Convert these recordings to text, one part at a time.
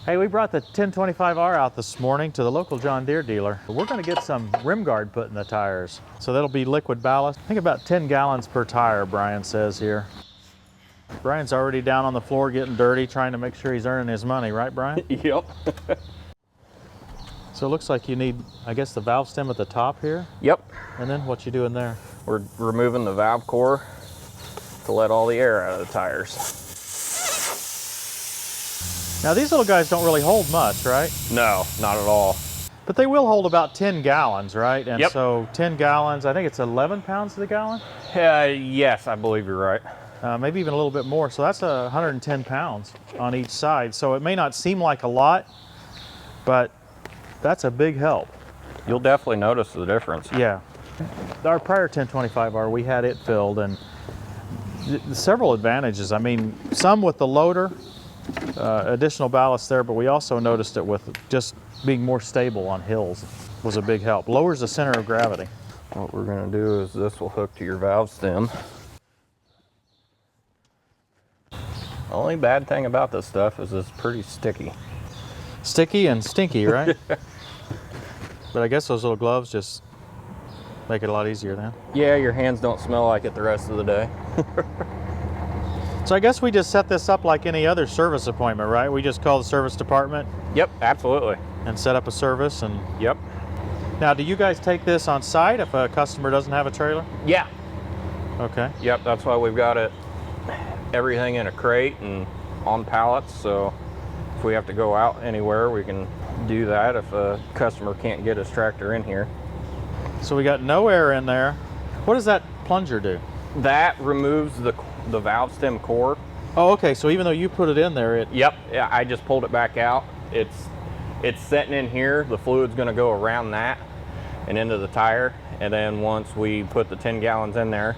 Hey, we brought the 1025R out this morning to the local John Deere dealer. We're going to get some rim guard put in the tires. So that'll be liquid ballast. I think about 10 gallons per tire, Brian says here. Brian's already down on the floor getting dirty, trying to make sure he's earning his money, right, Brian? Yep. So it looks like you need, I guess, the valve stem at the top here? Yep. And then what you doing there? We're removing the valve core to let all the air out of the tires. Now these little guys don't really hold much, right? No, not at all. But they will hold about 10 gallons, right? And yep. So 10 gallons, I think it's 11 pounds to the gallon? Yes, I believe you're right. Maybe even a little bit more. So that's 110 pounds on each side. So it may not seem like a lot, but that's a big help. You'll definitely notice the difference. Yeah. Our prior 1025R, we had it filled, and several advantages. I mean, some with the loader, additional ballast there, but we also noticed it with just being more stable on hills was a big help. Lowers the center of gravity. What we're going to do is this will hook to your valve stem. The only bad thing about this stuff is it's pretty sticky. Sticky and stinky, right? But I guess those little gloves just make it a lot easier then. Yeah, your hands don't smell like it the rest of the day. So I guess we just set this up like any other service appointment, right? We just call the service department. Yep, absolutely. And set up a service and... Yep. Now, do you guys take this on site if a customer doesn't have a trailer? Yeah. Okay. Yep, that's why we've got it, everything in a crate and on pallets, so if we have to go out anywhere, we can do that if a customer can't get his tractor in here. So we got no air in there. What does that plunger do? That removes the valve stem core. Oh, okay, so even though you put it in there, it... Yep, yeah, I just pulled it back out. It's sitting in here, the fluid's gonna go around that and into the tire, and then once we put the 10 gallons in there,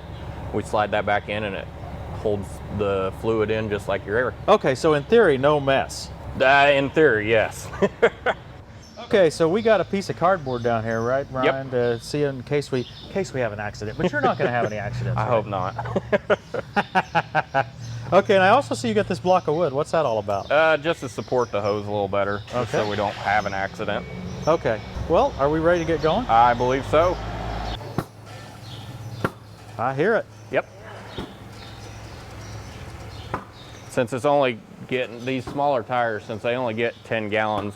we slide that back in and it holds the fluid in just like your air. Okay, so in theory, no mess. In theory, yes. Okay, so we got a piece of cardboard down here, right, Brian? Yep. To see in case we have an accident. But you're not going to have any accidents. I right? hope not. Okay, and I also see you got this block of wood. What's that all about? Just to support the hose a little better, okay, so we don't have an accident. Okay. Well, are we ready to get going? I believe so. I hear it. Yep. Since it's only getting these smaller tires, since they only get 10 gallons,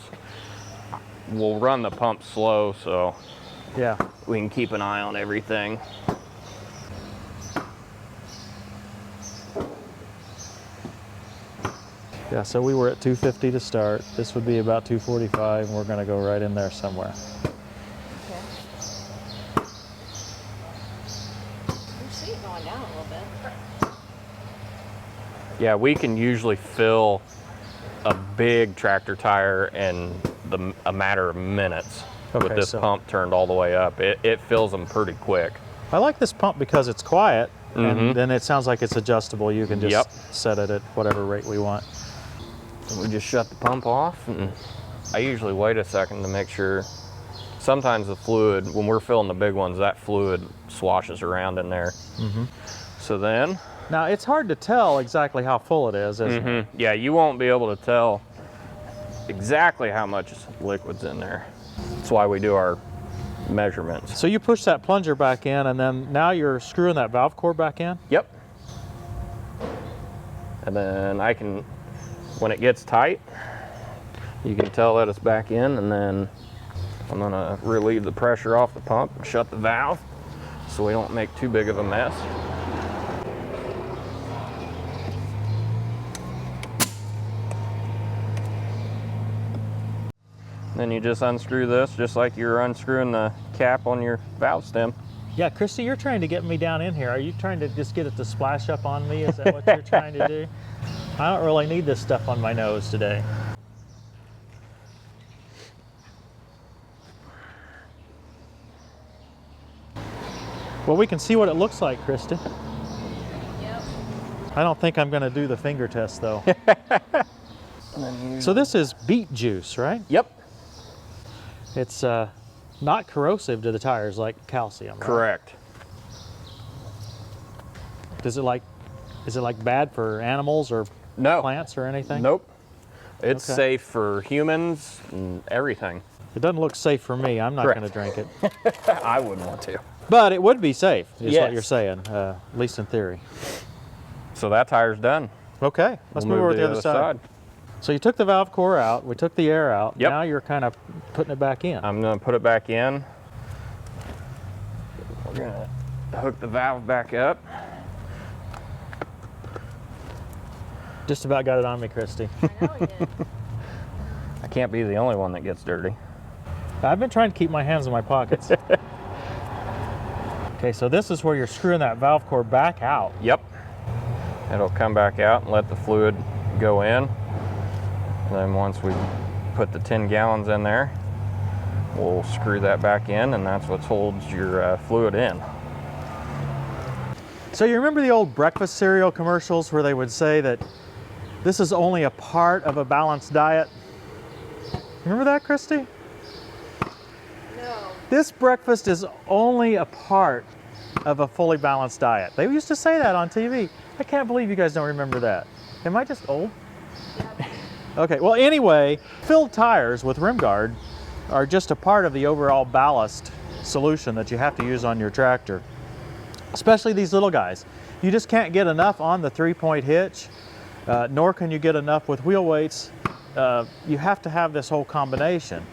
we'll run the pump slow so yeah, we can keep an eye on everything. Yeah, so we were at 250 to start. This would be about 245, and we're going to go right in there somewhere. Okay. You see it going down a little bit. Yeah, we can usually fill a big tractor tire in a matter of minutes with this pump turned all the way up. It fills them pretty quick. I like this pump because it's quiet, and then it sounds like it's adjustable. You can just set it at whatever rate we want. We just shut the pump off, and I usually wait a second to make sure. Sometimes the fluid, when we're filling the big ones, that fluid swashes around in there. So then... Now, it's hard to tell exactly how full it is, isn't it? Yeah, you won't be able to tell exactly how much liquid's in there. That's why we do our measurements. So you push that plunger back in, and then now you're screwing that valve core back in? Yep. And then I can, when it gets tight, you can tell that it's back in, and then I'm gonna relieve the pressure off the pump and shut the valve so we don't make too big of a mess. Then you just unscrew this just like you're unscrewing the cap on your valve stem. Yeah, Christy, you're trying to get me down in here. Are you trying to just get it to splash up on me? Is that what you're trying to do? I don't really need this stuff on my nose today. Well, we can see what it looks like, Christy. Yep. I don't think I'm going to do the finger test, though. So this is beet juice, right? Yep. It's not corrosive to the tires like calcium, right? Correct. Is it like bad for animals or No. plants or anything? Nope. It's Okay. safe for humans and everything. It doesn't look safe for me. I'm not Correct. going to drink it. I wouldn't want to. But it would be safe, is Yes. what you're saying, at least in theory. So that tire's done. Okay, let's We'll move over to the other side. So you took the valve core out, we took the air out, Yep. now you're kind of putting it back in. I'm gonna put it back in. We're gonna hook the valve back up. Just about got it on me, Christy. I know he did. I can't be the only one that gets dirty. I've been trying to keep my hands in my pockets. Okay, so this is where you're screwing that valve core back out. Yep. It'll come back out and let the fluid go in. And then once we put the 10 gallons in there, we'll screw that back in, and that's what holds your fluid in. So you remember the old breakfast cereal commercials where they would say that this is only a part of a balanced diet? Remember that, Christy? No. This breakfast is only a part of a fully balanced diet. They used to say that on TV. I can't believe you guys don't remember that. Am I just old? Okay, well anyway, filled tires with rim guard are just a part of the overall ballast solution that you have to use on your tractor, especially these little guys. You just can't get enough on the 3-point hitch, nor can you get enough with wheel weights. You have to have this whole combination.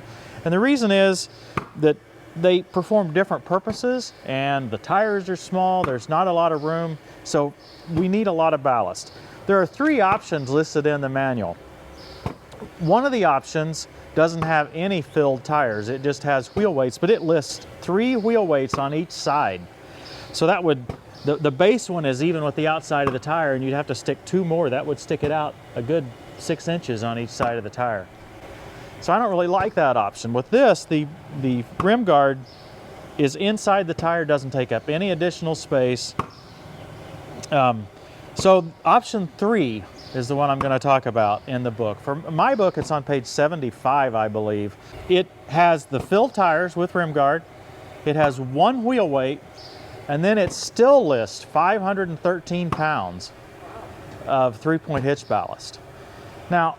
And the reason is that they perform different purposes, and the tires are small, there's not a lot of room, so we need a lot of ballast. There are 3 options listed in the manual. One of the options doesn't have any filled tires, it just has wheel weights, but it lists 3 wheel weights on each side. So that would, the base one is even with the outside of the tire, and you'd have to stick 2 more. That would stick it out a good 6 inches on each side of the tire. So I don't really like that option. With this, the rim guard is inside the tire, doesn't take up any additional space. So option 3 is the one I'm going to talk about in the book. For my book, it's on page 75, I believe. It has the filled tires with rim guard. It has 1 wheel weight, and then it still lists 513 pounds of 3-point hitch ballast. Now,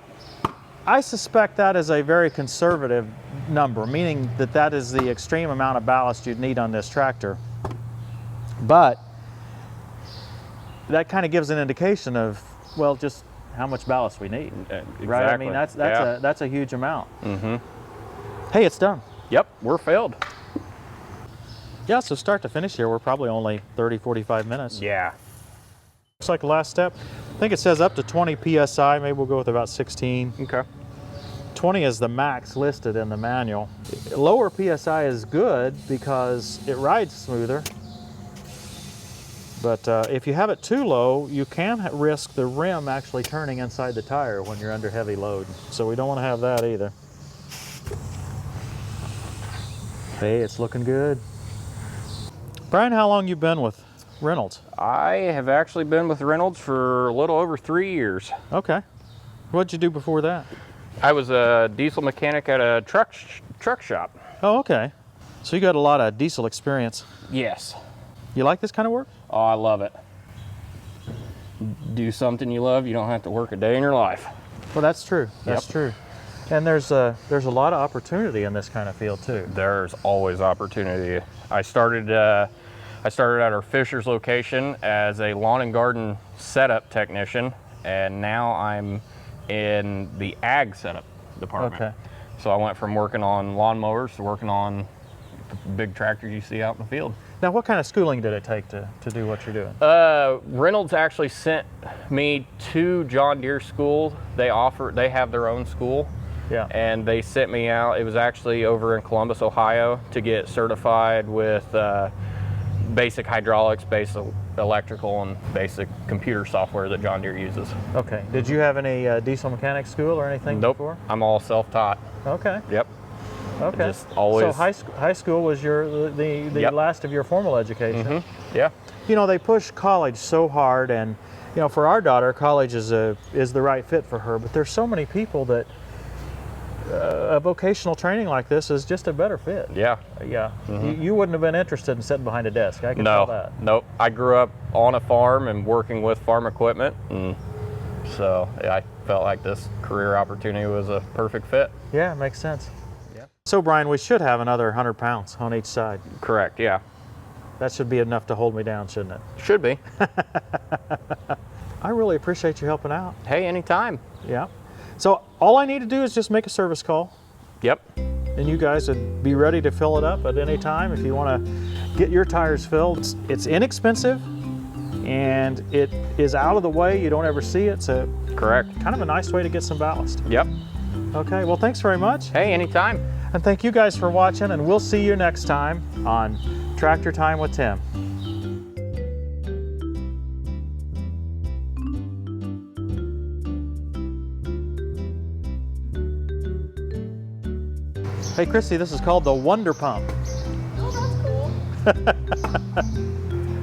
I suspect that is a very conservative number, meaning that that is the extreme amount of ballast you'd need on this tractor. But that kind of gives an indication of, well, just how much ballast we need, Exactly. right? I mean, that's a huge amount. Mm-hmm. Hey, it's done. Yep, we're filled. Yeah, so start to finish here, we're probably only 30, 45 minutes. Yeah. Looks like the last step. I think it says up to 20 PSI, maybe we'll go with about 16. Okay. 20 is the max listed in the manual. Lower PSI is good because it rides smoother. But if you have it too low, you can risk the rim actually turning inside the tire when you're under heavy load. So we don't want to have that either. Hey, it's looking good. Brian, how long you been with Reynolds? I have actually been with Reynolds for a little over 3 years. Okay. What'd you do before that? I was a diesel mechanic at a truck shop. Oh, okay. So you got a lot of diesel experience. Yes. You like this kind of work? Oh, I love it. Do something you love, you don't have to work a day in your life. Well, that's true. That's Yep. true. And there's a lot of opportunity in this kind of field too. There's always opportunity. I started at our Fishers location as a lawn and garden setup technician, and now I'm in the ag setup department. Okay. So I went from working on lawnmowers to working on the big tractors you see out in the field. Now, what kind of schooling did it take to do what you're doing? Reynolds actually sent me to John Deere school. They have their own school. Yeah. And they sent me out. It was actually over in Columbus, Ohio, to get certified with basic hydraulics, basic electrical, and basic computer software that John Deere uses. Okay. Did you have any diesel mechanic school or anything Nope. before? I'm all self-taught. Okay. Yep. Okay. Just always. So high school was the Yep. last of your formal education. Mm-hmm. Yeah. You know, they push college so hard, and you know, for our daughter, college is the right fit for her. But there's so many people that a vocational training like this is just a better fit. Yeah. Yeah. You wouldn't have been interested in sitting behind a desk. I can tell that. Nope. I grew up on a farm and working with farm equipment, and so I felt like this career opportunity was a perfect fit. Yeah, it makes sense. Yeah. So Brian, we should have another 100 pounds on each side. Correct, yeah. That should be enough to hold me down, shouldn't it? Should be. I really appreciate you helping out. Hey, anytime. Yeah. So all I need to do is just make a service call, Yep. and you guys would be ready to fill it up at any time if you want to get your tires filled. It's inexpensive, and it is out of the way. You don't ever see it, so Correct. kind of a nice way to get some ballast. Yep. Okay, well, thanks very much. Hey, anytime. And thank you guys for watching, and we'll see you next time on Tractor Time with Tim. Hey Christy, this is called the Wonder Pump. Oh, that's cool.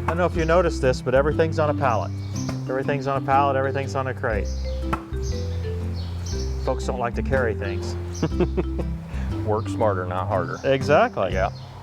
I don't know if you noticed this, but everything's on a pallet. Everything's on a pallet, everything's on a crate. Folks don't like to carry things. Work smarter, not harder. Exactly. Yeah.